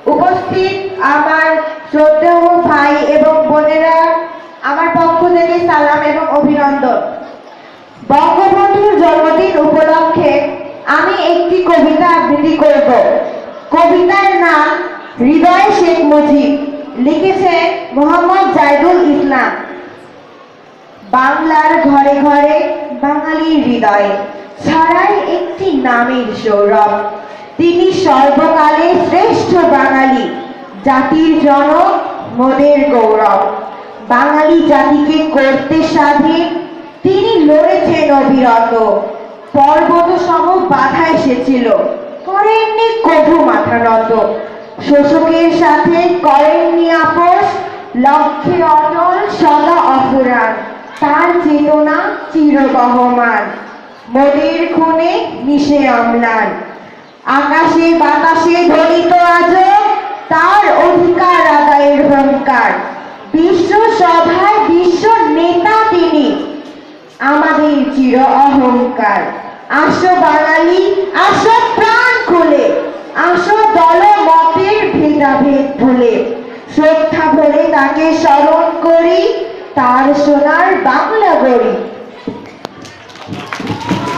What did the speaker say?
উপস্থিত আমার শ্রদ্ধেয় ভাই এবং বোনেরা, আমার পক্ষ থেকে সালাম এবং অভিনন্দন। বঙ্গবন্ধুর জন্মদিন উপলক্ষে আমি একটি কবিতা আবৃত্তি করব। কবিতার নাম হৃদয় শেখ মুজিব, লিখেছেন মোহাম্মদ জাইদুল ইসলাম। বাংলার ঘরে ঘরে বাঙালির হৃদয়ে ছড়ায় একটি নামের সৌরভ। তিনি সর্বকালে শ্রেষ্ঠ বাঙালি, জাতির জনক, মোদের গৌরব। বাঙালি জাতিকে করতে স্বাধীন তিনি লড়েছেন অবিরত। পর্বত সম বাধা এসেছিল, করেননি কভু মাথা নত। শোষকের সাথে করেননি আপোষ, লক্ষ্যে অটল সদা অফুরান। তার চেতনা চিরবহমান, মোদের খুনে মিশে অম্লান। আকাশে বাতাসে ধ্বনিত আজ তার অধিকার আদায়ের হুঙ্কার। বিশ্ব সভায় বিশ্ব নেতা তিনি, আমাদের চির অহংকার। আসো বাঙালি, আসো প্রাণ খুলে, আসো দল মতের ভেদাভেদ ভুলে। শ্রদ্ধা ভরে তাকে স্মরণ করি, তার সোনার বাংলা গড়ি।